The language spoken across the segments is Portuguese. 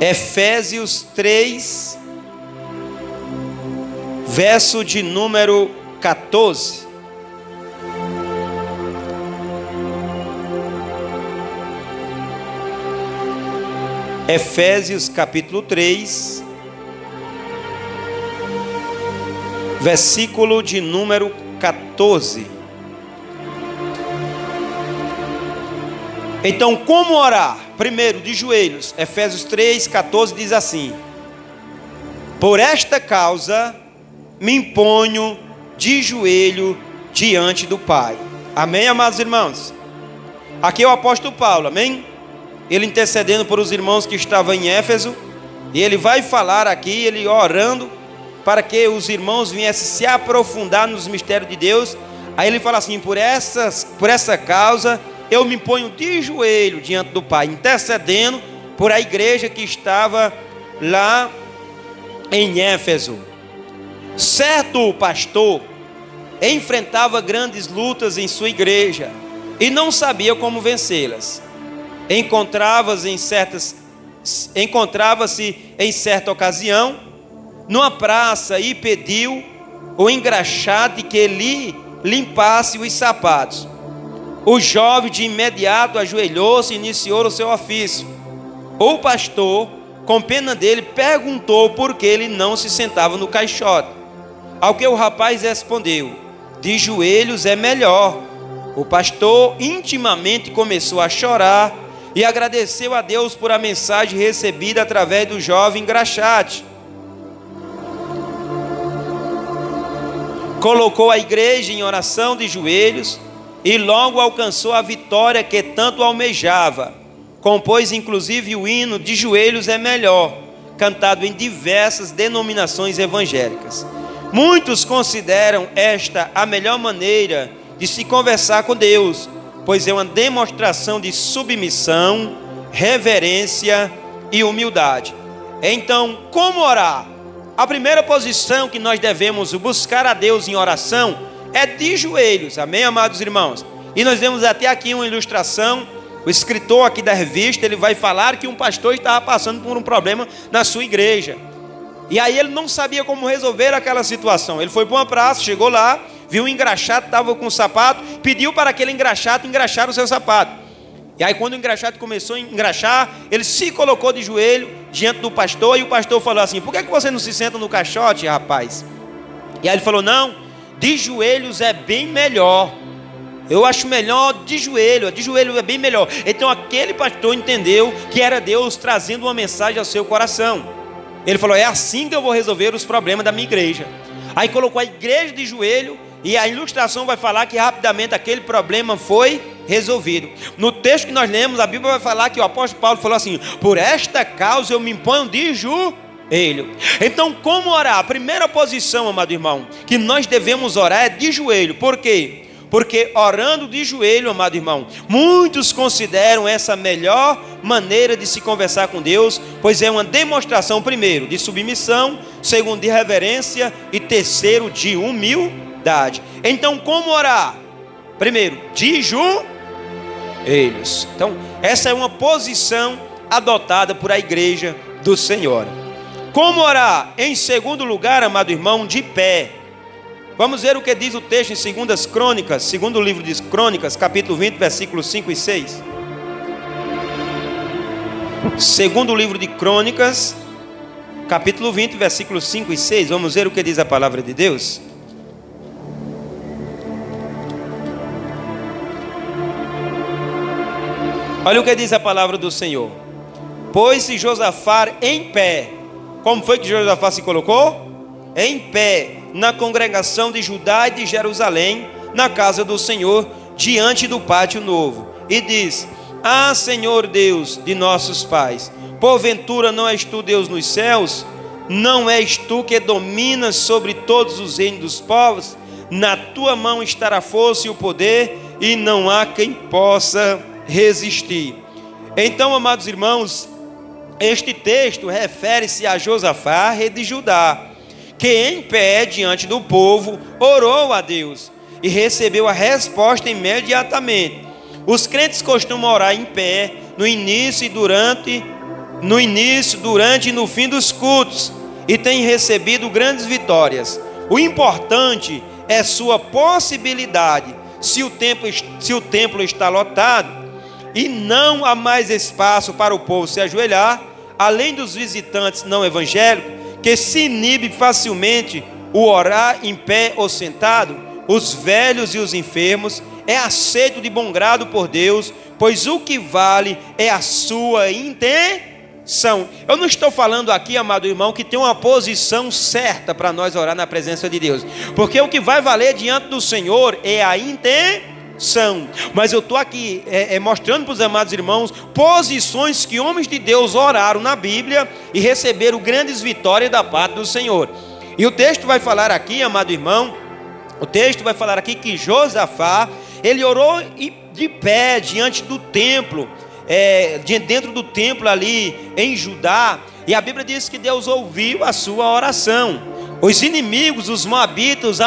Efésios 3, verso de número 14. Efésios capítulo 3, versículo de número 14. Então, como orar? Primeiro, de joelhos. Efésios 3, 14 diz assim: por esta causa me imponho de joelho diante do Pai. Amém, amados irmãos? Aqui é o apóstolo Paulo, amém? Ele intercedendo por os irmãos que estavam em Éfeso. E ele vai falar aqui, ele orando para que os irmãos viessem se aprofundar nos mistérios de Deus. Aí ele fala assim: por essa causa eu me ponho de joelho diante do Pai, intercedendo por a igreja que estava lá em Éfeso. Certo pastor enfrentava grandes lutas em sua igreja e não sabia como vencê-las. Encontrava-se em certa ocasião numa praça e pediu o engraxate que lhe limpasse os sapatos. O jovem de imediato ajoelhou-se e iniciou o seu ofício. O pastor, com pena dele, perguntou por que ele não se sentava no caixote. Ao que o rapaz respondeu: de joelhos é melhor. O pastor intimamente começou a chorar e agradeceu a Deus por a mensagem recebida através do jovem engraxate. Colocou a igreja em oração de joelhos e logo alcançou a vitória que tanto almejava. Compôs inclusive o hino de joelhos é melhor, cantado em diversas denominações evangélicas. Muitos consideram esta a melhor maneira de se conversar com Deus, pois é uma demonstração de submissão, reverência e humildade. Então, como orar? A primeira posição que nós devemos buscar a Deus em oração é de joelhos, amém, amados irmãos? E nós vemos até aqui uma ilustração. O escritor aqui da revista, ele vai falar que um pastor estava passando por um problema na sua igreja. E aí ele não sabia como resolver aquela situação. Ele foi para uma praça, chegou lá, viu um engraxate, estava com um sapato, pediu para aquele engraxate engraxar o seu sapato. E aí quando o engraxate começou a engraxar, ele se colocou de joelho diante do pastor, e o pastor falou assim: por que você não se senta no caixote, rapaz? E aí ele falou: não, de joelhos é bem melhor. Eu acho melhor de joelho é bem melhor. Então aquele pastor entendeu que era Deus trazendo uma mensagem ao seu coração. Ele falou: é assim que eu vou resolver os problemas da minha igreja. Aí colocou a igreja de joelho, e a ilustração vai falar que rapidamente aquele problema foi resolvido. No texto que nós lemos, a Bíblia vai falar que o apóstolo Paulo falou assim: por esta causa eu me imponho de joelho. Então, como orar? A primeira posição, amado irmão, que nós devemos orar é de joelho. Por quê? Porque orando de joelho, amado irmão, muitos consideram essa a melhor maneira de se conversar com Deus, pois é uma demonstração, primeiro, de submissão, segundo, de reverência e terceiro, de humildade. Então, como orar? Primeiro, de joelhos. Então, essa é uma posição adotada por a igreja do Senhor. Como orar? Em segundo lugar, amado irmão, de pé. Vamos ver o que diz o texto em Segundas Crônicas, segundo livro de Crônicas, capítulo 20, versículos 5 e 6. Segundo livro de Crônicas, capítulo 20, versículos 5 e 6. Vamos ver o que diz a palavra de Deus. Olha o que diz a palavra do Senhor. Pôs-se Josafá em pé. Como foi que Josafá se colocou? Em pé, na congregação de Judá e de Jerusalém, na casa do Senhor, diante do pátio novo, e diz: ah, Senhor Deus de nossos pais, porventura não és tu Deus nos céus? Não és tu que dominas sobre todos os reinos dos povos? Na tua mão estará a força e o poder, e não há quem possa resistir. Então, amados irmãos, este texto refere-se a Josafá, rei de Judá, que em pé diante do povo orou a Deus e recebeu a resposta imediatamente. Os crentes costumam orar em pé no início e durante no início, durante e no fim dos cultos, e tem recebido grandes vitórias. O importante é sua possibilidade. Se o templo está lotado e não há mais espaço para o povo se ajoelhar, além dos visitantes não evangélicos, que se inibe facilmente o orar em pé ou sentado, os velhos e os enfermos, é aceito de bom grado por Deus, pois o que vale é a sua intenção. Eu não estou falando aqui, amado irmão, que tem uma posição certa para nós orar na presença de Deus, porque o que vai valer diante do Senhor é a intenção. Mas eu estou aqui mostrando para os amados irmãos posições que homens de Deus oraram na Bíblia e receberam grandes vitórias da parte do Senhor. E o texto vai falar aqui, amado irmão, o texto vai falar aqui que Josafá, ele orou de pé diante do templo, dentro do templo ali em Judá, e a Bíblia diz que Deus ouviu a sua oração. Os inimigos, os moabitas,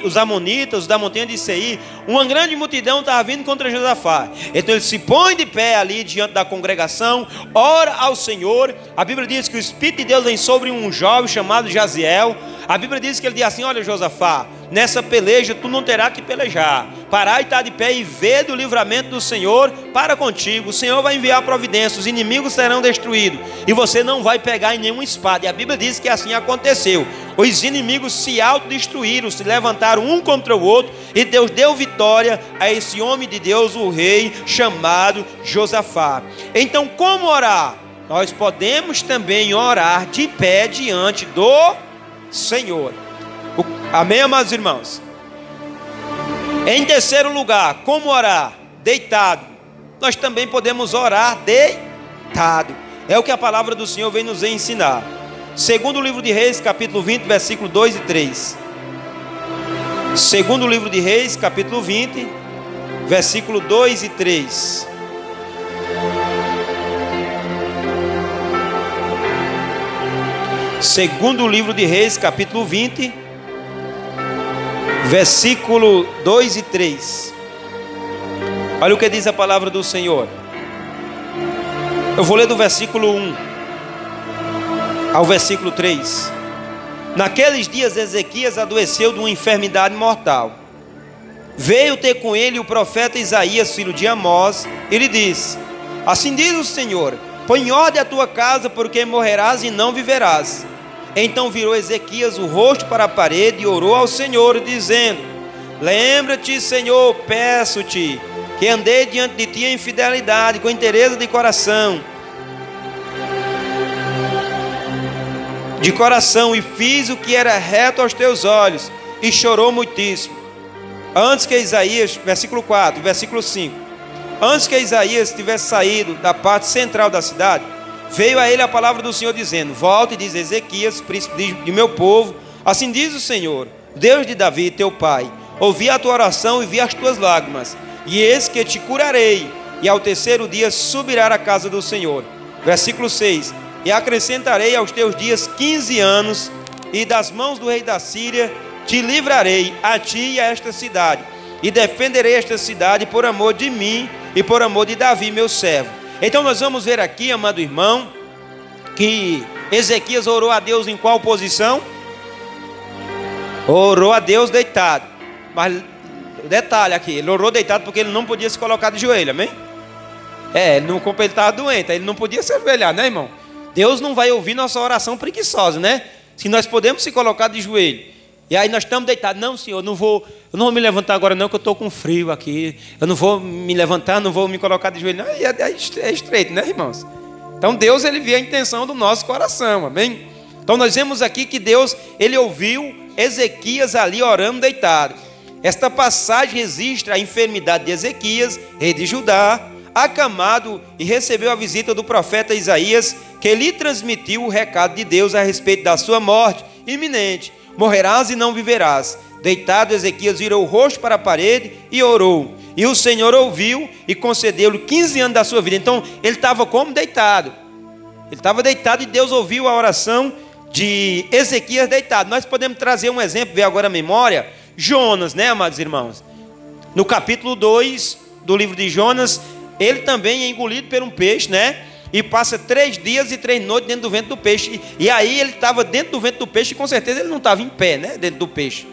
os amonitas, os da montanha de Seir, uma grande multidão estava vindo contra Josafá. Então ele se põe de pé ali diante da congregação, ora ao Senhor. A Bíblia diz que o Espírito de Deus vem sobre um jovem chamado Jaziel. A Bíblia diz que ele diz assim: olha, Josafá, nessa peleja tu não terás que pelejar. Parar e estar de pé e ver do livramento do Senhor para contigo. O Senhor vai enviar providência, os inimigos serão destruídos e você não vai pegar em nenhuma espada. E a Bíblia diz que assim aconteceu. Os inimigos se autodestruíram, se levantaram um contra o outro, e Deus deu vitória a esse homem de Deus, o rei chamado Josafá. Então, como orar? Nós podemos também orar de pé diante do Senhor. Amém, amados irmãos? Em terceiro lugar, como orar? Deitado. Nós também podemos orar deitado. É o que a palavra do Senhor vem nos ensinar. Segundo o livro de Reis, capítulo 20, versículo 2 e 3. Segundo o livro de Reis, capítulo 20, versículo 2 e 3. Segundo o livro de Reis, capítulo 20, versículo 2 e 3. Olha o que diz a palavra do Senhor. Eu vou ler do versículo 1 ao versículo 3. Naqueles dias Ezequias adoeceu de uma enfermidade mortal. Veio ter com ele o profeta Isaías, filho de Amós, e lhe disse: assim diz o Senhor, põe em ordem a tua casa, porque morrerás e não viverás. Então virou Ezequias o rosto para a parede e orou ao Senhor, dizendo: lembra-te, Senhor, peço-te, que andei diante de ti em fidelidade, com inteireza de coração, e fiz o que era reto aos teus olhos, e chorou muitíssimo. Antes que Isaías, versículo 4, versículo 5, antes que Isaías tivesse saído da parte central da cidade, veio a ele a palavra do Senhor, dizendo: volta e diz a Ezequias, príncipe de meu povo, assim diz o Senhor, Deus de Davi, teu pai, ouvi a tua oração e vi as tuas lágrimas, e eis que te curarei, e ao terceiro dia subirá à casa do Senhor. Versículo 6, e acrescentarei aos teus dias 15 anos, e das mãos do rei da Síria te livrarei, a ti e a esta cidade, e defenderei esta cidade por amor de mim e por amor de Davi, meu servo. Então nós vamos ver aqui, amado irmão, que Ezequias orou a Deus em qual posição? Orou a Deus deitado. Mas detalhe aqui, ele orou deitado porque ele não podia se colocar de joelho, amém? Ele estava doente, ele não podia se ajoelhar, né, irmão? Deus não vai ouvir nossa oração preguiçosa, né? Se nós podemos se colocar de joelho, e aí nós estamos deitados: não, Senhor, eu não vou me levantar agora não, que eu estou com frio aqui, eu não vou me levantar, não vou me colocar de joelho, não. É estreito, né, irmãos? Então Deus, ele vê a intenção do nosso coração, amém? Então nós vemos aqui que Deus, ele ouviu Ezequias ali orando deitado. Esta passagem registra a enfermidade de Ezequias, rei de Judá, acamado, e recebeu a visita do profeta Isaías, que lhe transmitiu o recado de Deus a respeito da sua morte iminente. Morrerás e não viverás. Deitado, Ezequias virou o rosto para a parede e orou. E o Senhor ouviu e concedeu-lhe 15 anos da sua vida. Então, ele estava como? Deitado. Ele estava deitado e Deus ouviu a oração de Ezequias deitado. Nós podemos trazer um exemplo, ver agora a memória. Jonas, né, amados irmãos? No capítulo 2 do livro de Jonas, ele também é engolido por um peixe, né? e passa 3 dias e 3 noites dentro do ventre do peixe. E aí ele estava dentro do ventre do peixe, e com certeza ele não estava em pé, né? Dentro do peixe,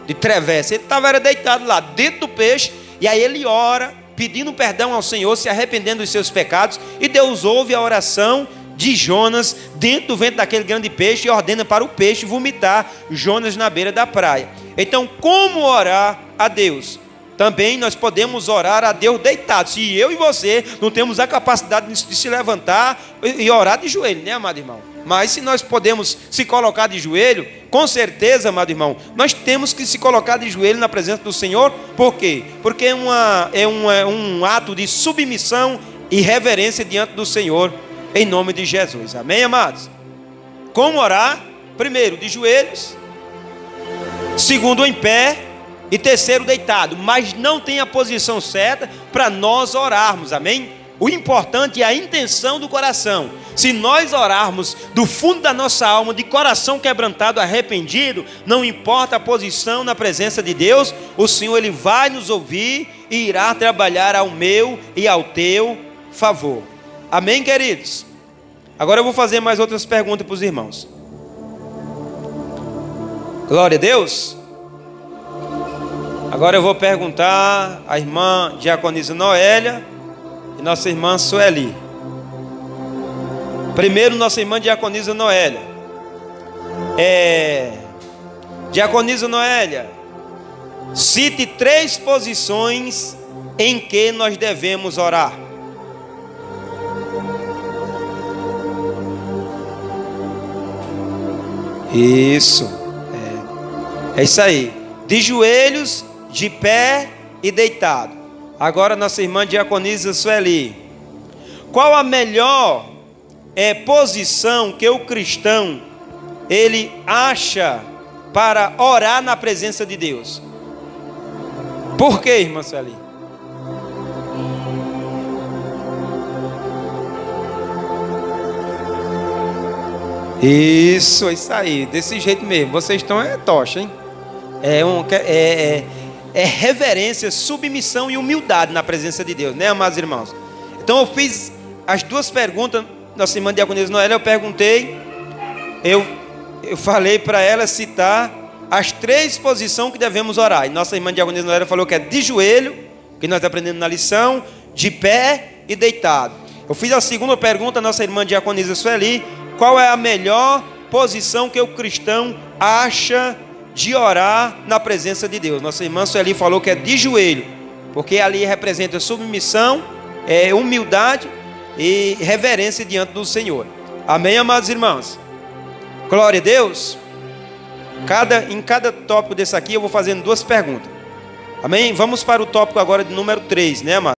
de travessa. Ele estava deitado lá dentro do peixe. E aí ele ora, pedindo perdão ao Senhor, se arrependendo dos seus pecados. E Deus ouve a oração de Jonas dentro do ventre daquele grande peixe e ordena para o peixe vomitar Jonas na beira da praia. Então, como orar a Deus? Também nós podemos orar a Deus deitado. Se eu e você não temos a capacidade de se levantar e orar de joelho, né, amado irmão? Mas se nós podemos se colocar de joelho, com certeza, amado irmão, nós temos que se colocar de joelho na presença do Senhor. Por quê? Porque é um ato de submissão e reverência diante do Senhor, em nome de Jesus. Amém, amados? Como orar? Primeiro, de joelhos. Segundo, em pé. E terceiro, deitado. Mas não tem a posição certa para nós orarmos. Amém? O importante é a intenção do coração. Se nós orarmos do fundo da nossa alma, de coração quebrantado, arrependido, não importa a posição na presença de Deus, o Senhor ele vai nos ouvir e irá trabalhar ao meu e ao teu favor. Amém, queridos? Agora eu vou fazer mais outras perguntas para os irmãos. Glória a Deus. Agora eu vou perguntar à irmã Diaconisa Noélia e nossa irmã Sueli. Primeiro, nossa irmã Diaconisa Noélia. Diaconisa Noélia, cite 3 posições em que nós devemos orar. Isso. É isso aí. De joelhos, de pé e deitado. Agora nossa irmã Diaconisa Sueli. Qual a melhor posição que o cristão ele acha para orar na presença de Deus? Por quê, irmã Sueli? Isso aí, desse jeito mesmo. Vocês estão tocha, hein? É reverência, submissão e humildade na presença de Deus, né, amados irmãos? Então eu fiz as 2 perguntas. Nossa irmã Diaconisa Noélia, eu perguntei, eu falei para ela citar as 3 posições que devemos orar. E nossa irmã Diaconisa Noélia falou que é de joelho, que nós aprendemos na lição, de pé e deitado. Eu fiz a segunda pergunta, nossa irmã Diaconisa Sueli, qual é a melhor posição que o cristão acha de orar na presença de Deus? Nossa irmã Sueli falou que é de joelho, porque ali representa submissão, humildade e reverência diante do Senhor. Amém, amados irmãos? Glória a Deus. Em cada tópico desse aqui eu vou fazendo 2 perguntas. Amém? Vamos para o tópico agora de número 3, né, amados?